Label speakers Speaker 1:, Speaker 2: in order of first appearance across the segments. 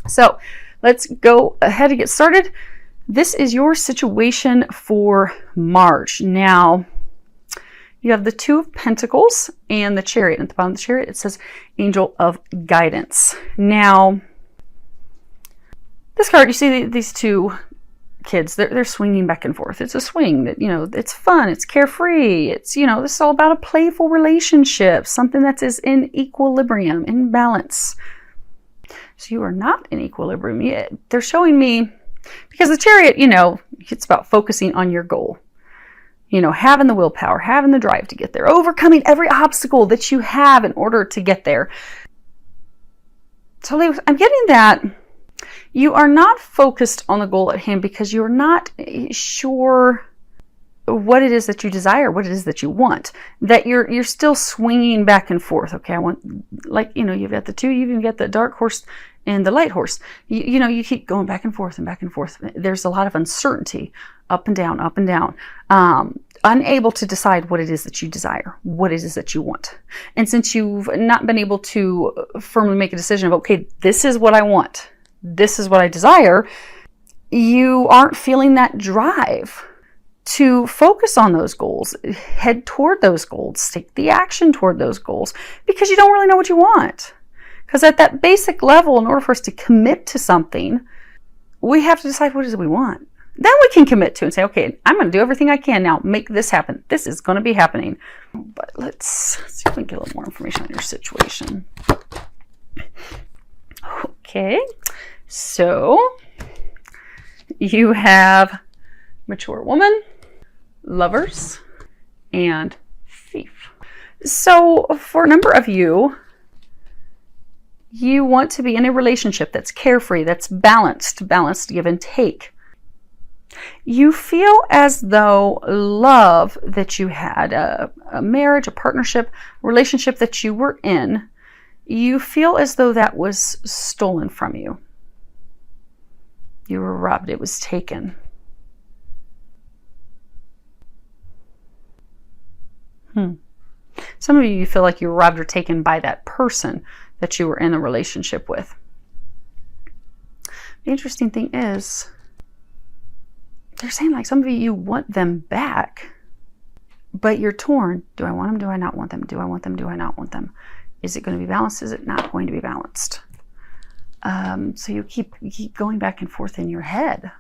Speaker 1: So let's go ahead and get started. This is your situation for March. Now, you have the Two of Pentacles and the Chariot. At the bottom of the Chariot, it says Angel of Guidance. Now, this card, you see these two kids, they're swinging back and forth. It's a swing that, it's fun, it's carefree. It's, this is all about a playful relationship, something that is in equilibrium, in balance. So you are not in equilibrium yet. They're showing me, because the Chariot, it's about focusing on your goal. Having the willpower, having the drive to get there, overcoming every obstacle that you have in order to get there. So I'm getting that you are not focused on the goal at hand because you're not sure what it is that you desire, what it is that you want, that you're still swinging back and forth. Okay, I want, you've got the two, you even got the dark horse and the light horse. You keep going back and forth and back and forth. There's a lot of uncertainty, up and down, unable to decide what it is that you desire, what it is that you want. And since you've not been able to firmly make a decision of, okay, this is what I want, this is what I desire, you aren't feeling that drive to focus on those goals, head toward those goals, take the action toward those goals, because you don't really know what you want. Because at that basic level, in order for us to commit to something, we have to decide what it is we want. Then we can commit to and say, okay, I'm going to do everything I can now, make this happen. This is going to be happening. But let's see if we can get a little more information on your situation. Okay, so you have mature woman, Lovers, and Thief. So for a number of you, you want to be in a relationship that's carefree, that's balanced give and take. You feel as though love that you had, a marriage, a partnership, a relationship that you were in, you feel as though that was stolen from you. You were robbed, it was taken. Some of you feel like you were robbed or taken by that person that you were in a relationship with. The interesting thing is, they're saying like some of you want them back, but you're torn. Do I want them? Do I not want them? Do I want them? Do I not want them? Is it going to be balanced? Is it not going to be balanced? So you keep going back and forth in your head.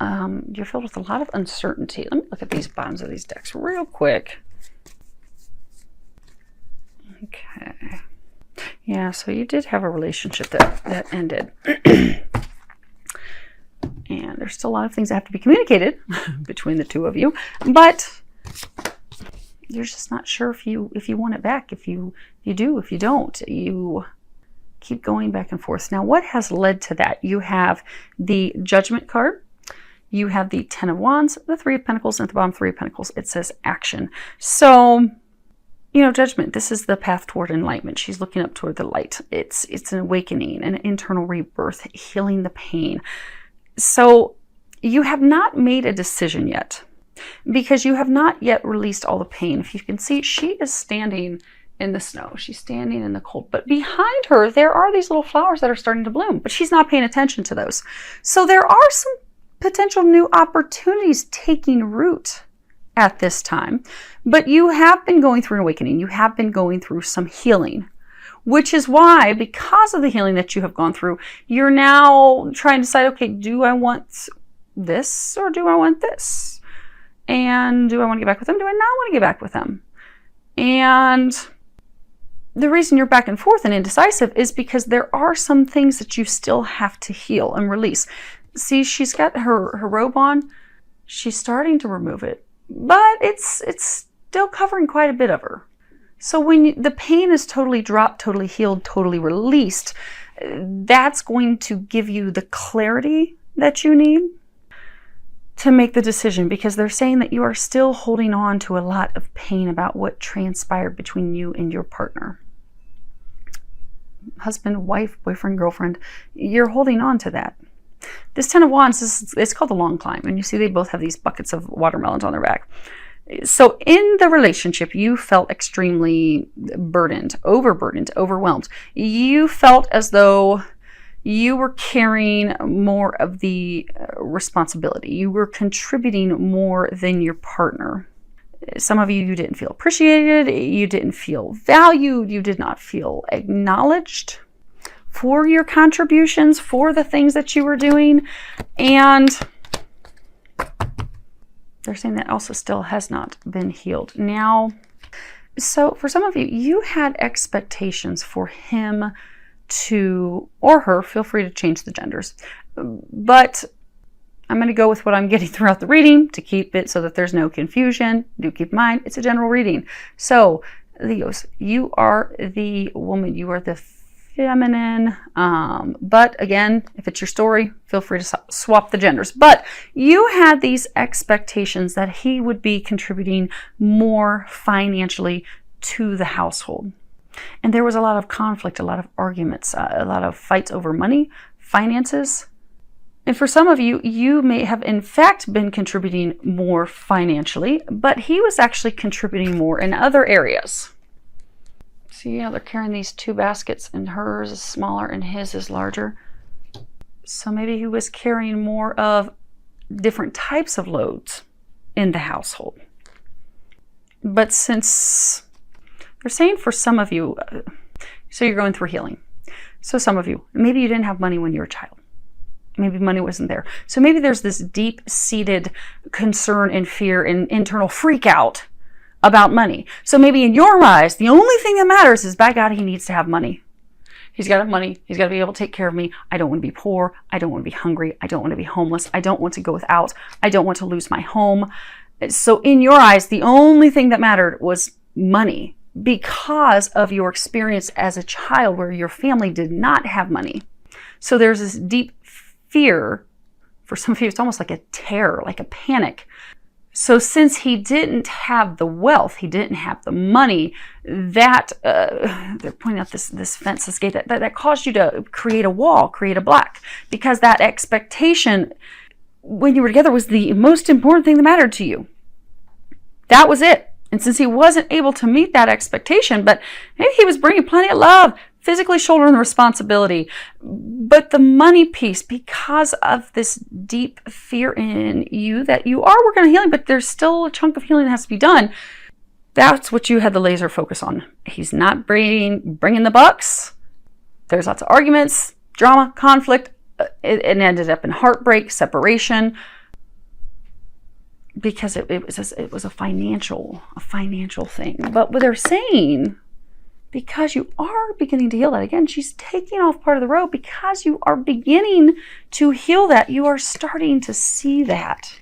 Speaker 1: You're filled with a lot of uncertainty. Let me look at these bottoms of these decks real quick. Okay. Yeah, so you did have a relationship that ended. And there's still a lot of things that have to be communicated between the two of you, but you're just not sure if you want it back, if you do, if you don't. You keep going back and forth. Now, what has led to that? You have the Judgment card. You have the Ten of Wands, the Three of Pentacles, and at the bottom, Three of Pentacles, it says action. So, Judgment, this is the path toward enlightenment. She's looking up toward the light. It's an awakening, an internal rebirth, healing the pain. So you have not made a decision yet because you have not yet released all the pain. If you can see, she is standing in the snow. She's standing in the cold, but behind her, there are these little flowers that are starting to bloom, but she's not paying attention to those. So there are some potential new opportunities taking root at this time, but you have been going through an awakening. You have been going through some healing, which is why, because of the healing that you have gone through, you're now trying to decide, okay, do I want this or do I want this? And do I want to get back with them? Do I not want to get back with them? And the reason you're back and forth and indecisive is because there are some things that you still have to heal and release. See, she's got her robe on. She's starting to remove it, but it's still covering quite a bit of her. So when the pain is totally dropped, totally healed, totally released, that's going to give you the clarity that you need to make the decision, because they're saying that you are still holding on to a lot of pain about what transpired between you and your partner. Husband, wife, boyfriend, girlfriend, you're holding on to that. This Ten of Wands, it's called the long climb. And you see they both have these buckets of watermelons on their back. So in the relationship, you felt extremely burdened, overwhelmed. You felt as though you were carrying more of the responsibility. You were contributing more than your partner. Some of you didn't feel appreciated. You didn't feel valued. You did not feel acknowledged for your contributions, for the things that you were doing. And they're saying that also still has not been healed. Now, so for some of you, you had expectations for him to, or her, feel free to change the genders, but I'm going to go with what I'm getting throughout the reading to keep it so that there's no confusion. Do keep in mind, it's a general reading. So, Leos, you are the woman, you are the feminine, but again, if it's your story, feel free to swap the genders. But you had these expectations that he would be contributing more financially to the household. And there was a lot of conflict, a lot of arguments, a lot of fights over money, finances. And for some of you, you may have in fact been contributing more financially, but he was actually contributing more in other areas. See how they're carrying these two baskets, and hers is smaller and his is larger. So maybe he was carrying more of different types of loads in the household. But since they're saying for some of you, so you're going through healing. So some of you, maybe you didn't have money when you were a child. Maybe money wasn't there. So maybe there's this deep-seated concern and fear and internal freak out about money. So maybe in your eyes, the only thing that matters is, by God, he needs to have money. He's got to have money. He's got to be able to take care of me. I don't want to be poor. I don't want to be hungry. I don't want to be homeless. I don't want to go without. I don't want to lose my home. So in your eyes, the only thing that mattered was money because of your experience as a child where your family did not have money. So there's this deep fear. For some of you, it's almost like a terror, like a panic. So since he didn't have the wealth, he didn't have the money, that they're pointing out this fence, this gate, that caused you to create a wall, create a block, because that expectation when you were together was the most important thing that mattered to you. That was it. And since he wasn't able to meet that expectation, but maybe he was bringing plenty of love, physically shouldering the responsibility, but the money piece, because of this deep fear in you that you are working on healing, but there's still a chunk of healing that has to be done. That's what you had the laser focus on. He's not bringing the bucks. There's lots of arguments, drama, conflict. It ended up in heartbreak, separation, because it was a financial thing. But what they're saying, because you are beginning to heal that, again, she's taking off part of the road, because you are beginning to heal that, you are starting to see that,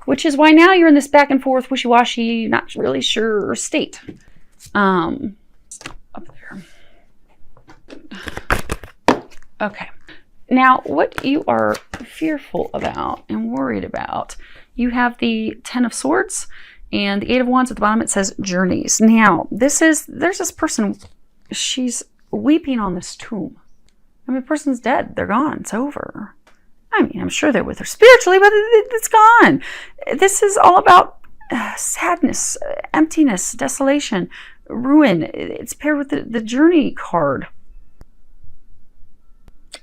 Speaker 1: which is why now you're in this back and forth, wishy-washy, not really sure state. Up there. Okay. Now, what you are fearful about and worried about, you have the Ten of Swords and the Eight of Wands at the bottom. It says journeys. Now, there's this person, she's weeping on this tomb. I mean, the person's dead. They're gone. It's over. I mean, I'm sure they're with her spiritually, but it's gone. This is all about sadness, emptiness, desolation, ruin. It's paired with the journey card,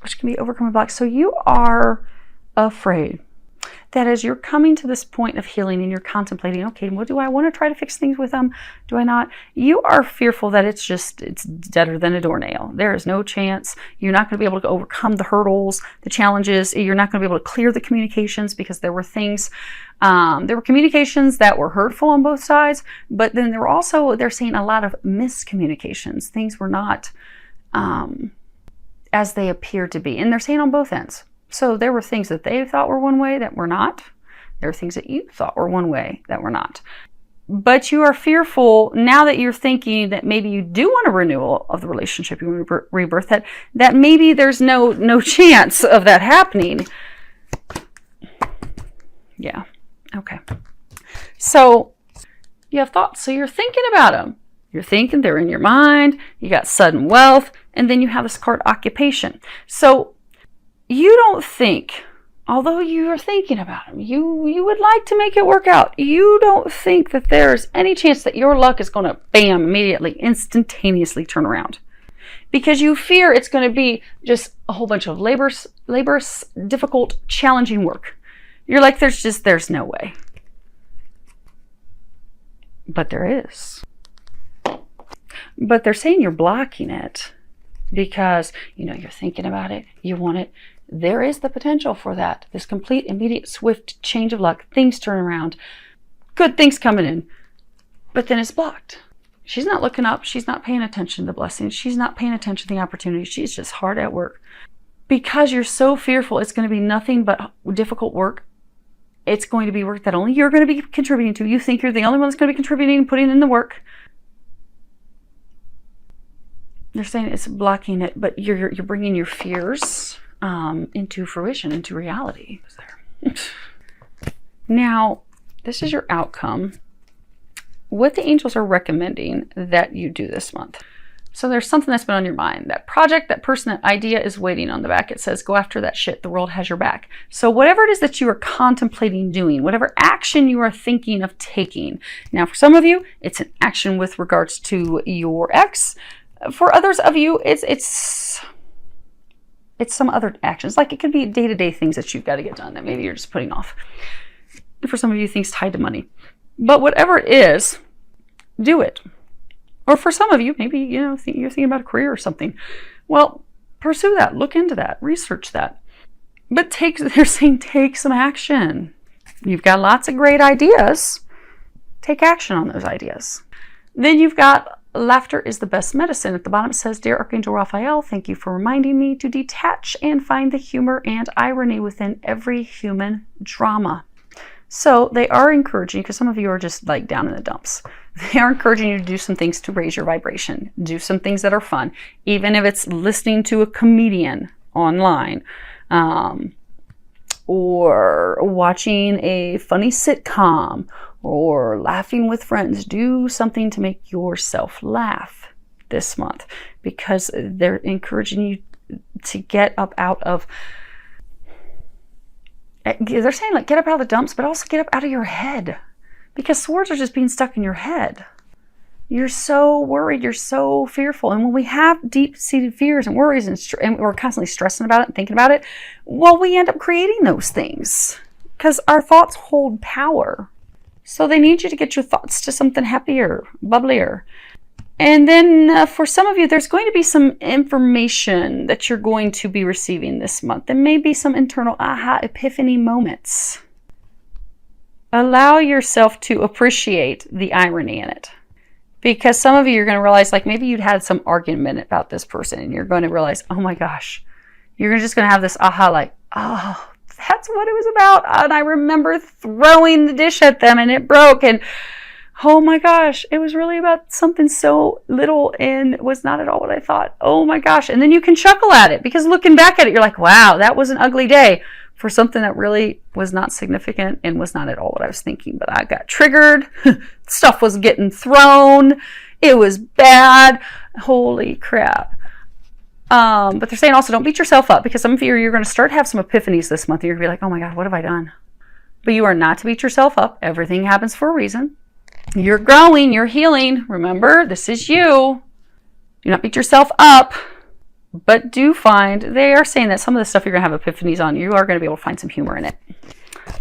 Speaker 1: which can be overcoming blocks. So you are afraid that as you're coming to this point of healing and you're contemplating, okay, what do I want to try to fix things with them? Do I not? You are fearful that it's deader than a doornail. There is no chance. You're not going to be able to overcome the hurdles, the challenges. You're not going to be able to clear the communications, because there were things, there were communications that were hurtful on both sides, but then there were also, they're saying a lot of miscommunications. Things were not as they appeared to be. And they're saying on both ends. So there were things that they thought were one way that were not. There were things that you thought were one way that were not. But you are fearful now that you're thinking that maybe you do want a renewal of the relationship, you want to rebirth that maybe there's no chance of that happening. Yeah. Okay. So you have thoughts. So you're thinking about them. You're thinking, they're in your mind. You got sudden wealth. And then you have this card, occupation. So you don't think although you're thinking about them, you would like to make it work out, you don't think that there's any chance that your luck is going to, bam, immediately, instantaneously turn around. Because you fear it's going to be just a whole bunch of laborious, difficult, challenging work. You're like, there's no way. But there is. But they're saying you're blocking it because, you're thinking about it, you want it. There is the potential for that. This complete, immediate, swift change of luck. Things turn around. Good things coming in. But then it's blocked. She's not looking up. She's not paying attention to the blessings. She's not paying attention to the opportunities. She's just hard at work. Because you're so fearful it's going to be nothing but difficult work. It's going to be work that only you're going to be contributing to. You think you're the only one that's going to be contributing and putting in the work. They're saying it's blocking it, but you're bringing your fears into fruition, into reality. Now, this is your outcome. What the angels are recommending that you do this month. So there's something that's been on your mind. That project, that person, that idea is waiting on the back. It says, go after that shit. The world has your back. So whatever it is that you are contemplating doing, whatever action you are thinking of taking. Now, for some of you, it's an action with regards to your ex. For others of you, it's some other actions. Like it could be day-to-day things that you've got to get done that maybe you're just putting off. For some of you, things tied to money. But whatever it is, do it. Or for some of you, maybe, you're thinking about a career or something. Well, pursue that. Look into that. Research that. But they're saying take some action. You've got lots of great ideas. Take action on those ideas. Then you've got laughter is the best medicine. At the bottom it says, Dear Archangel Raphael, thank you for reminding me to detach and find the humor and irony within every human drama. So they are encouraging, because some of you are just like down in the dumps. They are encouraging you to do some things to raise your vibration. Do some things that are fun. Even if it's listening to a comedian online, or watching a funny sitcom, or laughing with friends. Do something to make yourself laugh this month, because they're encouraging you to get up out of, they're saying like get up out of the dumps, but also get up out of your head, because swords are just being stuck in your head. You're so worried, you're so fearful. And when we have deep-seated fears and worries and we're constantly stressing about it and thinking about it, well, we end up creating those things because our thoughts hold power. So they need you to get your thoughts to something happier, bubblier. And then for some of you, there's going to be some information that you're going to be receiving this month. There may be some internal aha epiphany moments. Allow yourself to appreciate the irony in it. Because some of you are going to realize, like maybe you'd had some argument about this person and you're going to realize, oh my gosh, you're just going to have this aha like, oh, that's what it was about. And I remember throwing the dish at them and it broke. And oh my gosh, it was really about something so little and was not at all what I thought. Oh my gosh. And then you can chuckle at it because looking back at it, you're like, wow, that was an ugly day for something that really was not significant and was not at all what I was thinking. But I got triggered. Stuff was getting thrown. It was bad. Holy crap. But they're saying also don't beat yourself up, because some of you, you're going to start to have some epiphanies this month. You're going to be like, oh my God, what have I done? But you are not to beat yourself up. Everything happens for a reason. You're growing. You're healing. Remember, this is you. Do not beat yourself up. But do find, they are saying that some of the stuff you're going to have epiphanies on, you are going to be able to find some humor in it.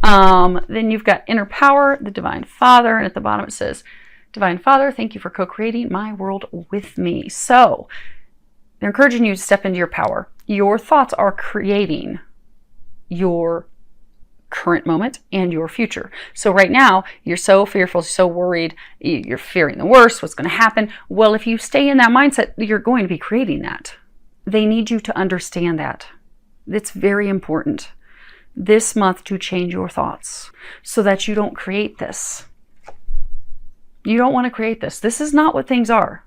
Speaker 1: Then you've got inner power, the Divine Father. And at the bottom it says, Divine Father, thank you for co-creating my world with me. So they're encouraging you to step into your power. Your thoughts are creating your current moment and your future. So right now, you're so fearful, so worried, you're fearing the worst, what's going to happen. Well, if you stay in that mindset, you're going to be creating that. They need you to understand that. It's very important this month to change your thoughts so that you don't create this. You don't want to create this. This is not what things are.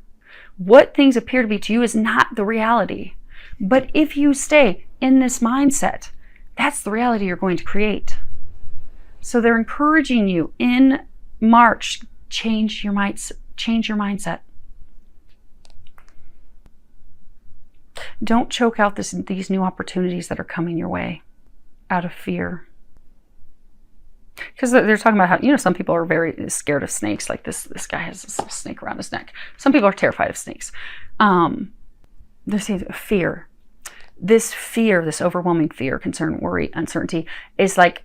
Speaker 1: What things appear to be to you is not the reality. But if you stay in this mindset, that's the reality you're going to create. So they're encouraging you in March, change your mindset. Don't choke out these new opportunities that are coming your way. out of fear. Because they're talking about how, you know, some people are very scared of snakes. Like this guy has this little snake around his neck. Some people are terrified of snakes. They're saying fear. This fear, this overwhelming fear, concern, worry, uncertainty is like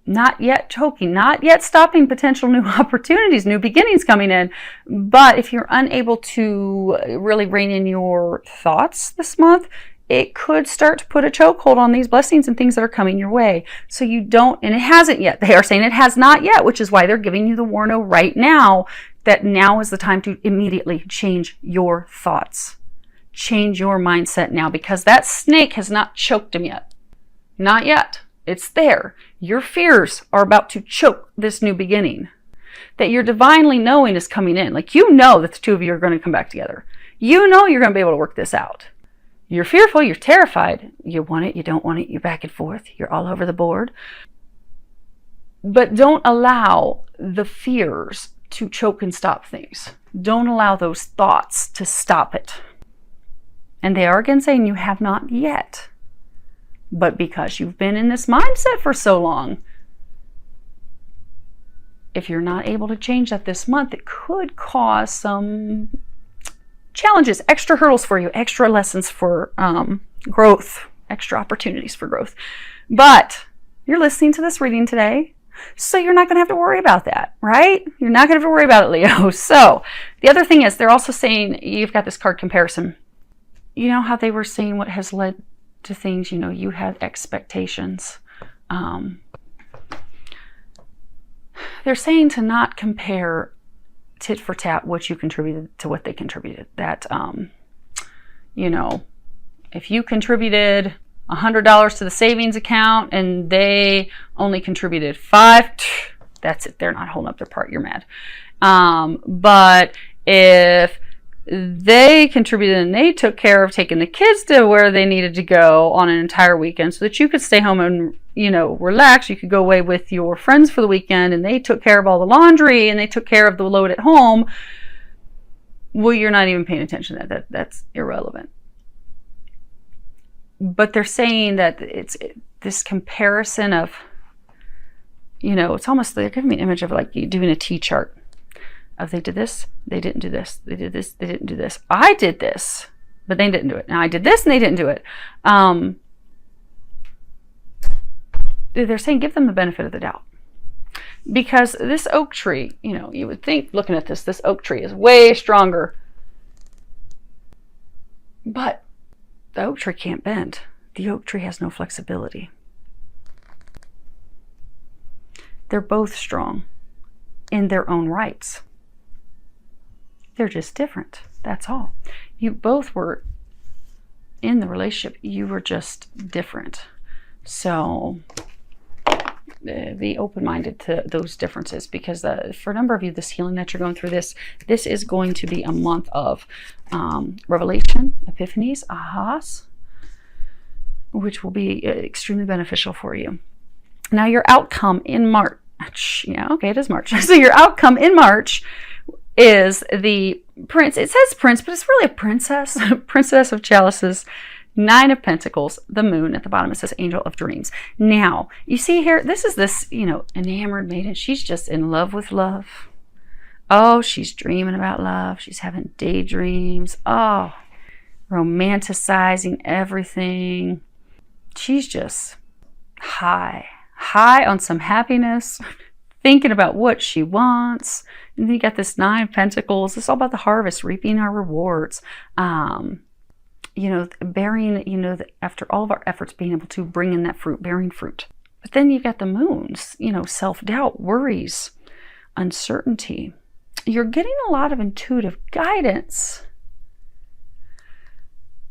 Speaker 1: not yet choking, not yet stopping potential new opportunities, new beginnings coming in. But if you're unable to really rein in your thoughts this month, it could start to put a chokehold on these blessings and things that are coming your way. So you don't, and it hasn't yet. They are saying it has not yet, which is why they're giving you the warning right now that now is the time to immediately change your thoughts. Change your mindset now, because that snake has not choked him yet. Not yet. It's there. Your fears are about to choke this new beginning. That your divinely knowing is coming in. Like, you know that the two of you are going to come back together. You know you're going to be able to work this out. You're fearful, you're terrified, you want it, you don't want it, you're back and forth, you're all over the board. But don't allow the fears to choke and stop things. Don't allow those thoughts to stop it. And they are again saying you have not yet. But because you've been in this mindset for so long, if you're not able to change that this month, it could cause some challenges, extra hurdles for you, extra lessons for growth, extra opportunities for growth. But you're listening to this reading today, so you're not going to have to worry about that, right? You're not going to have to worry about it, Leo. So the other thing is, they're also saying you've got this card comparison. You know how they were saying what has led to things, you know, you had expectations. They're saying to not compare tit for tat what you contributed to what they contributed. That, you know, if you contributed $100 to the savings account and they only contributed $5, that's it. They're not holding up their part. You're mad. But if they contributed and they took care of taking the kids to where they needed to go on an entire weekend so that you could stay home and, you know, relax. You could go away with your friends for the weekend, and they took care of all the laundry and they took care of the load at home. Well, you're not even paying attention to that. That's irrelevant. But they're saying that it's this comparison of, you know, it's almost, they're giving me an image of like you doing a T-chart. Of they did this, they didn't do this. They did this, they didn't do this. I did this, but they didn't do it. Now I did this and they didn't do it. They're saying give them the benefit of the doubt. Because this oak tree, you know, you would think looking at this oak tree is way stronger. But the oak tree can't bend. The oak tree has no flexibility. They're both strong in their own rights. They're just different. That's all. You both were in the relationship. You were just different. So be open-minded to those differences, because for a number of you, this healing that you're going through, this is going to be a month of revelation, epiphanies, ahas, which will be extremely beneficial for you. Now, your outcome in March. Yeah, okay, it is March. So your outcome in March is the prince. It says prince, but it's really a princess. Princess of Chalices, Nine of Pentacles, the moon. At the bottom it says Angel of Dreams. Now, you see here, this is this, you know, enamored maiden. She's just in love with love. Oh, she's dreaming about love. She's having daydreams. Oh, romanticizing everything. She's just high on some happiness, thinking about what she wants. And then you got this Nine of Pentacles. It's all about the harvest, reaping our rewards. You know, bearing, you know, after all of our efforts, being able to bring in that fruit, bearing fruit. But then you've got the moons, you know, self-doubt, worries, uncertainty. You're getting a lot of intuitive guidance,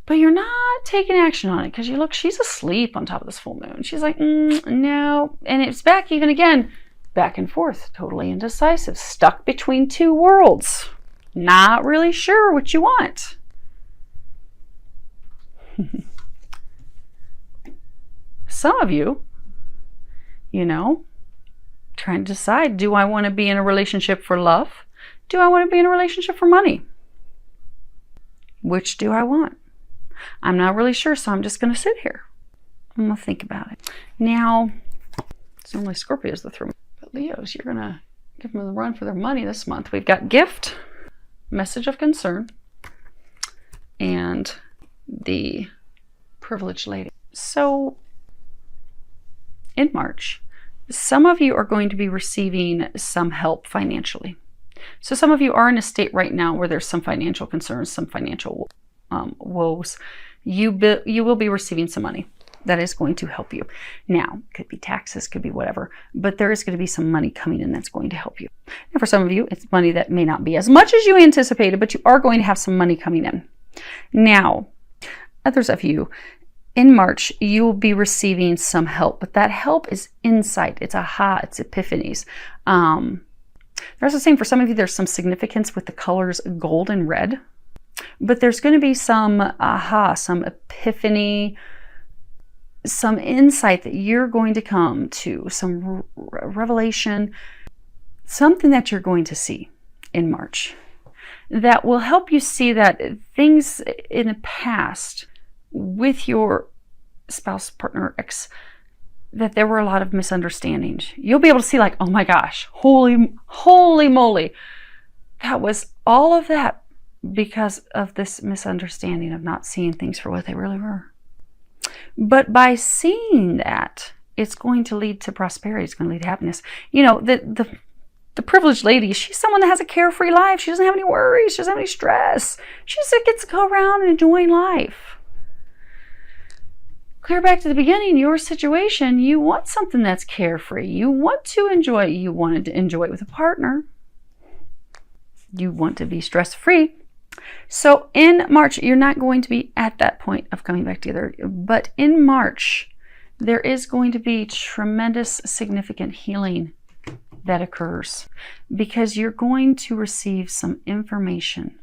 Speaker 1: but you're not taking action on it, because you look, she's asleep on top of this full moon. She's like, no. And it's back even again, back and forth, totally indecisive, stuck between two worlds, not really sure what you want. Some of you, you know, trying to decide, do I want to be in a relationship for love? Do I want to be in a relationship for money? Which do I want? I'm not really sure, so I'm just going to sit here. I'm going to think about it. Now, it's only Scorpios that throw me. But Leos, you're going to give them a run for their money this month. We've got gift, message of concern, and the privileged lady. So in March, some of you are going to be receiving some help financially. So some of you are in a state right now where there's some financial concerns, some financial woes. You will be receiving some money that is going to help you. Now, could be taxes, could be whatever, but there is going to be some money coming in that's going to help you. And for some of you, it's money that may not be as much as you anticipated, but you are going to have some money coming in. Now, others of you, in March, you will be receiving some help, but that help is insight. It's aha, it's epiphanies. There's the same for some of you. There's some significance with the colors gold and red, but there's going to be some aha, some epiphany, some insight that you're going to come to, some revelation, something that you're going to see in March that will help you see that things in the past with your spouse, partner, ex, that there were a lot of misunderstandings. You'll be able to see like, oh my gosh, holy moly. That was all of that because of this misunderstanding of not seeing things for what they really were. But by seeing that, it's going to lead to prosperity. It's going to lead to happiness. You know, the privileged lady, she's someone that has a carefree life. She doesn't have any worries. She doesn't have any stress. She just gets to go around and enjoy life. Clear back to the beginning, your situation, you want something that's carefree. You want to enjoy it. You wanted to enjoy it with a partner. You want to be stress-free. So in March, you're not going to be at that point of coming back together. But in March, there is going to be tremendous, significant healing that occurs because you're going to receive some information